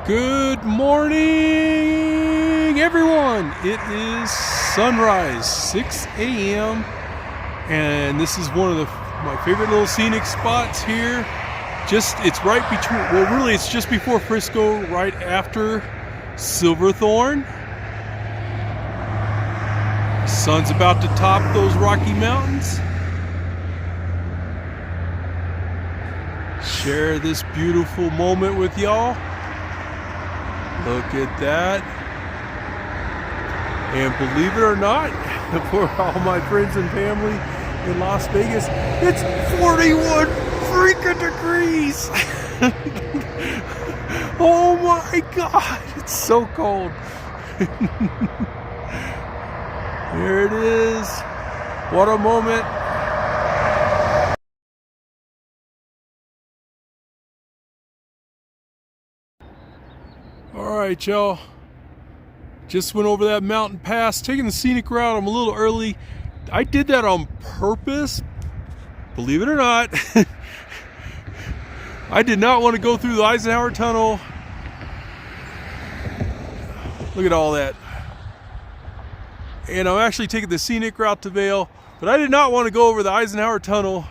Good morning, everyone. It is sunrise, 6 a.m. and this is one of my favorite little scenic spots here. It's right between, well, really, it's just before Frisco, right after Silverthorne. Sun's about to top those Rocky Mountains. Share this beautiful moment with y'all. Look at that. And believe it or not, for all my friends and family in Las Vegas, it's 41 freaking degrees. Oh my God, it's so cold. Here it is. What a moment. All right, y'all. Just went over that mountain pass, taking the scenic route. I'm a little early. I did that on purpose, believe it or not. I did not want to go through the Eisenhower Tunnel. Look at all that. And I'm actually taking the scenic route to Vail, but I did not want to go over the Eisenhower Tunnel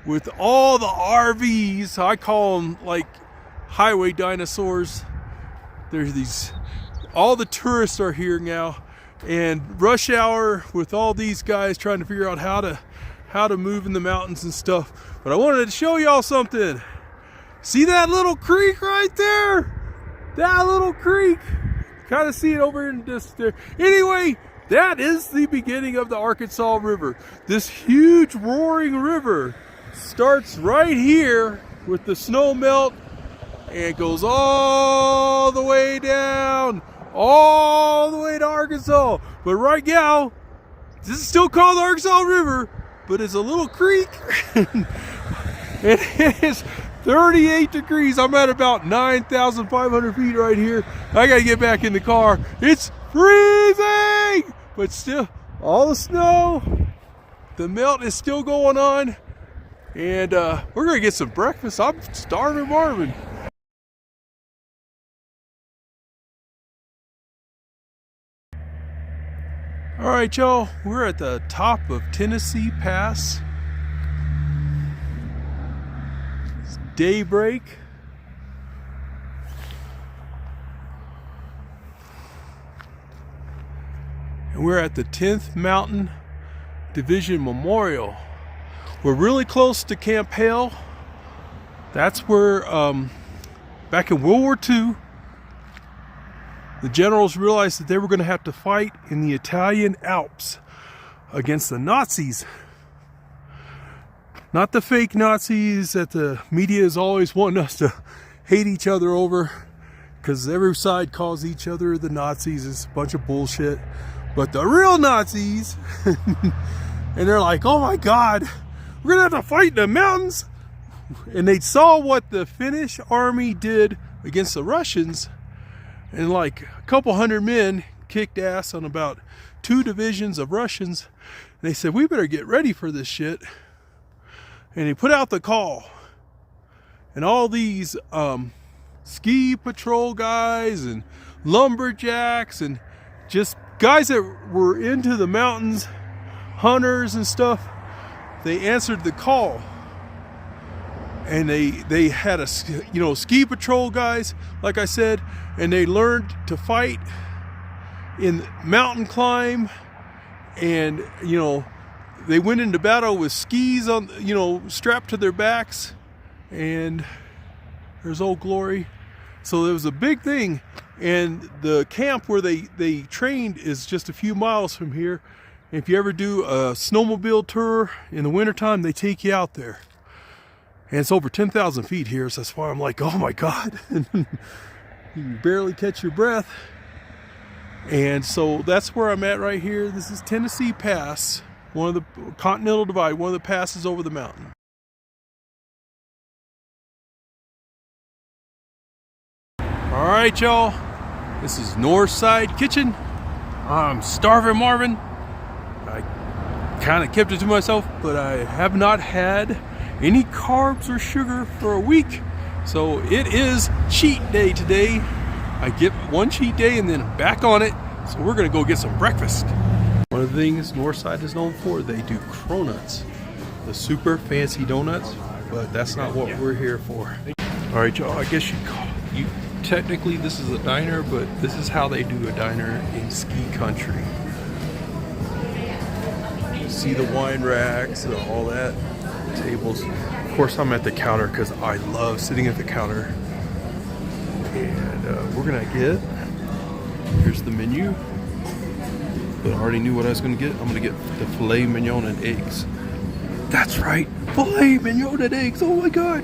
with all the RVs. I call them like highway dinosaurs. There's all the tourists are here now, and rush hour with all these guys trying to figure out how to move in the mountains and stuff. But I wanted to show y'all something. See that little creek right there? That little creek. Kind of see it over in this there. Anyway, that is the beginning of the Arkansas River. This huge roaring river starts right here with the snow melt and goes all the way down, all the way to Arkansas. But right now, this is still called the Arkansas River, but it's a little creek. It is 38 degrees. I'm at about 9,500 feet right here. I gotta get back in the car. It's freezing, but still, all the snow, the melt is still going on. And we're gonna get some breakfast. I'm starving Marvin. All right, y'all, we're at the top of Tennessee Pass. It's daybreak. And we're at the 10th Mountain Division Memorial. We're really close to Camp Hale. That's where, back in World War II, the generals realized that they were going to have to fight in the Italian Alps against the Nazis. Not the fake Nazis that the media is always wanting us to hate each other over, because every side calls each other the Nazis. It's a bunch of bullshit. But the real Nazis, and they're like, oh my God, we're going to have to fight in the mountains. And they saw what the Finnish army did against the Russians. And like a couple hundred men kicked ass on about 2 divisions of Russians. And they said, we better get ready for this shit. And they put out the call. And all these ski patrol guys and lumberjacks and just guys that were into the mountains, hunters and stuff, they answered the call. And they had a, ski patrol guys, like I said, and they learned to fight in mountain climb, and they went into battle with skis on, strapped to their backs, and there's Old Glory. So there was a big thing, and the camp where they trained is just a few miles from here. If you ever do a snowmobile tour in the wintertime, they take you out there. And it's over 10,000 feet here, so that's why I'm like, oh my God. You can barely catch your breath. And so that's where I'm at right here. This is Tennessee Pass, one of the Continental Divide, one of the passes over the mountain. All right, y'all. This is Northside Kitchen. I'm starving Marvin. I kind of kept it to myself, but I have not had any carbs or sugar for a week, So it is cheat day today. I get one cheat day and then back on it. So we're gonna go get some breakfast. One of the things Northside is known for, they do cronuts, the super fancy donuts, but that's not what we're here for. All right, y'all, I guess you technically this is a diner, but this is how they do a diner in ski country. You see the wine racks and all that, tables. Of course, I'm at the counter because I love sitting at the counter. And we're gonna get, here's the menu. But I already knew what I was gonna get. I'm gonna get the filet mignon and eggs. That's right, filet mignon and eggs, oh my God.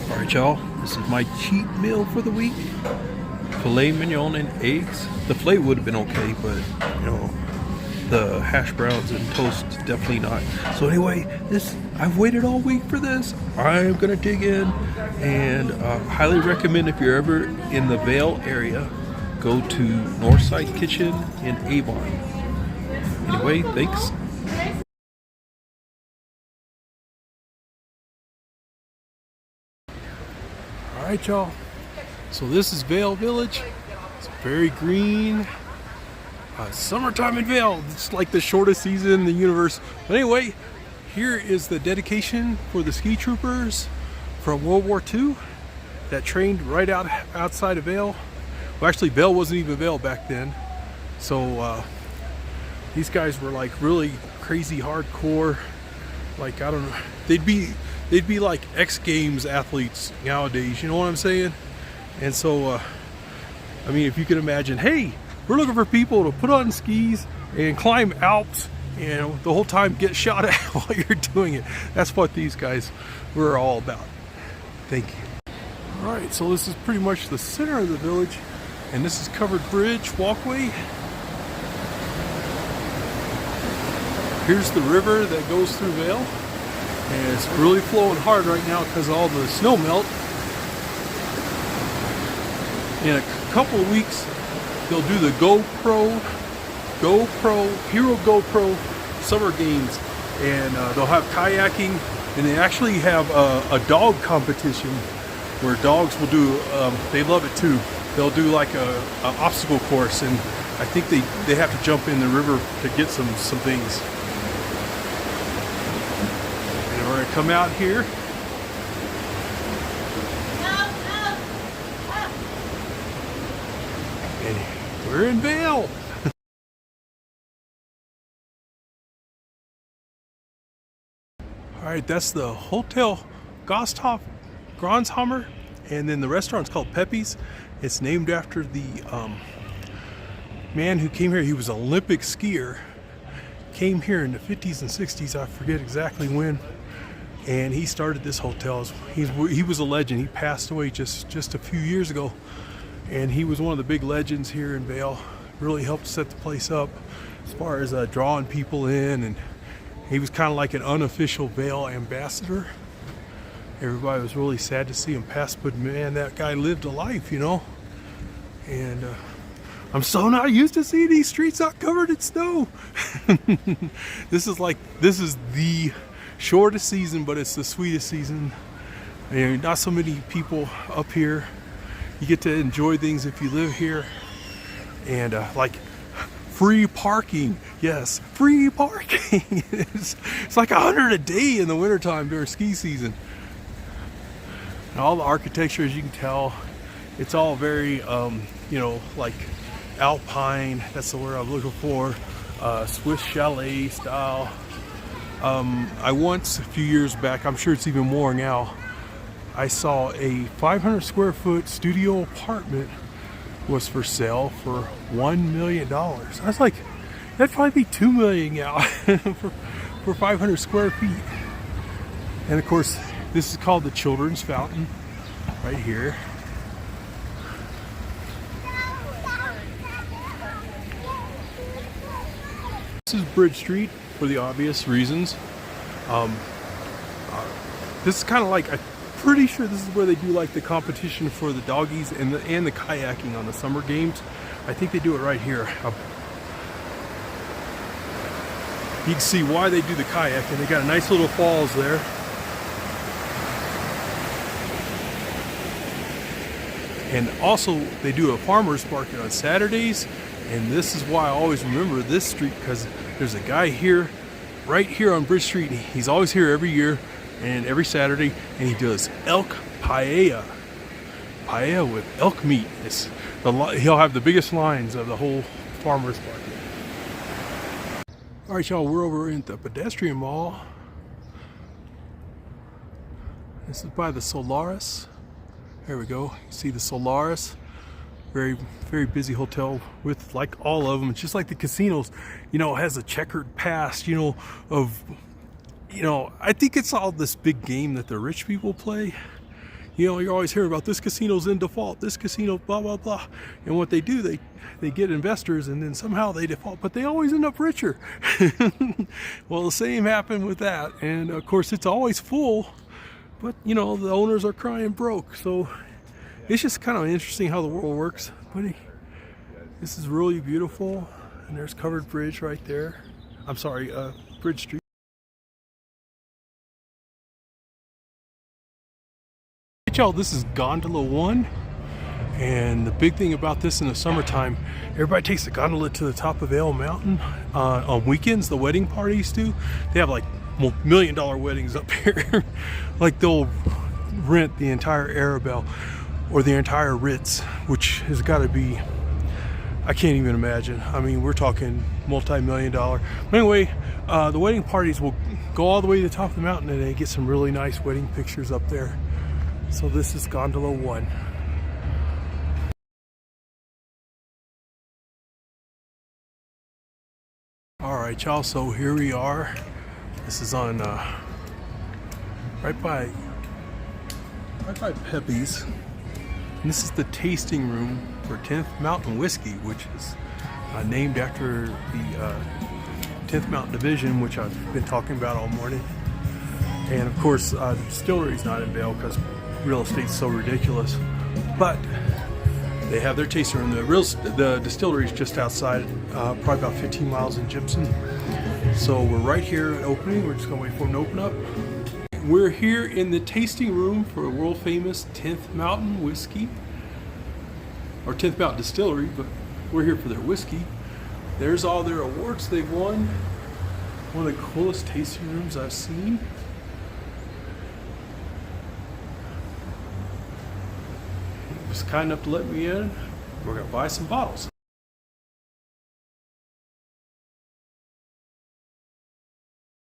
All right, y'all, this is my cheat meal for the week. Filet mignon and eggs. The filet would have been okay, but you know, the hash browns and toast, definitely not. So anyway, I've waited all week for this. I'm gonna dig in and highly recommend if you're ever in the Vail area, go to Northside Kitchen in Avon. Anyway, thanks. All right, y'all. So this is Vail Village. It's very green. Summertime in Vail. It's like the shortest season in the universe. But anyway, here is the dedication for the ski troopers from World War II that trained right outside of Vail. Well, actually, Vail wasn't even Vail back then. So these guys were like really crazy hardcore. Like, I don't know, they'd be like X Games athletes nowadays, you know what I'm saying? And so I mean, if you can imagine, hey, we're looking for people to put on skis and climb Alps and the whole time get shot at while you're doing it. That's what these guys were all about. Thank you. All right, so this is pretty much the center of the village, and this is covered bridge walkway. Here's the river that goes through Vail, and it's really flowing hard right now because of all the snow melt. In a couple of weeks, they'll do the Hero GoPro Summer Games, and they'll have kayaking, and they actually have a dog competition where dogs will do, they love it too. They'll do like a obstacle course, and I think they have to jump in the river to get some things. And we're gonna come out here. And we're in Vail. All right, that's the Hotel Gronshammer, and then the restaurant's called Pepe's. It's named after the man who came here. He was an Olympic skier, came here in the 50s and 60s, I forget exactly when, and he started this hotel. He was a legend. He passed away just a few years ago, and he was one of the big legends here in Vail. Really helped set the place up as far as drawing people in, and he was kind of like an unofficial Vail ambassador. Everybody was really sad to see him pass, but man, that guy lived a life, you know. And I'm so not used to seeing these streets not covered in snow. This is the shortest season, but it's the sweetest season. And not so many people up here. You get to enjoy things if you live here. And like free parking. Yes, free parking. It's like 100 a day in the wintertime during ski season. And all the architecture, as you can tell, it's all very, you know, like alpine. That's the word I'm looking for. Swiss chalet style. I once, a few years back, I'm sure it's even more now, I saw a 500 square foot studio apartment was for sale for $1 million. I was like, that'd probably be $2 million now for 500 square feet. And of course, this is called the Children's Fountain right here. This is Bridge Street for the obvious reasons. This is kind of like, I'm pretty sure this is where they do like the competition for the doggies and the kayaking on the summer games. I think they do it right here. You can see why they do the kayaking. They got a nice little falls there. And also they do a farmer's market on Saturdays. And this is why I always remember this street, because there's a guy here, right here on Bridge Street. He's always here every year and every Saturday, and he does elk paella with elk meat. He'll have the biggest lines of the whole farmer's market. All right, y'all, we're over at the pedestrian mall. This is by the Solaris. There we go. You see the Solaris. Very, very busy hotel with, like all of them, it's just like the casinos, you know, it has a checkered past, you know, I think it's all this big game that the rich people play. You know, you're always hearing about this casino's in default, this casino, blah, blah, blah. And what they do, they get investors and then somehow they default, but they always end up richer. Well, the same happened with that. And of course, it's always full, but you know, the owners are crying broke. So it's just kind of interesting how the world works. But this is really beautiful. And there's Covered Bridge right there. I'm sorry, Bridge Street. Y'all, this is Gondola 1. And the big thing about this in the summertime, everybody takes the gondola to the top of Vail Mountain. On weekends, the wedding parties do. They have like $1 million weddings up here. Like they'll rent the entire Arabelle or the entire Ritz, which has got to be, I can't even imagine. I mean, we're talking multi-million-dollar. But anyway, the wedding parties will go all the way to the top of the mountain and they get some really nice wedding pictures up there. So this is Gondola 1. All right, y'all, so here we are. This is on right by Pepe's. And this is the tasting room for 10th Mountain Whiskey, which is named after the 10th Mountain Division, which I've been talking about all morning. And of course, the distillery's not in Vail because real estate's so ridiculous. But they have their tasting room. The distillery's just outside, probably about 15 miles in Gypsum. So we're right here at opening. We're just gonna wait for them to open up. We're here in the tasting room for a world famous 10th Mountain Whiskey, or 10th Mountain Distillery, but we're here for their whiskey. There's all their awards they've won. One of the coolest tasting rooms I've seen. He was kind enough to let me in. We're gonna buy some bottles.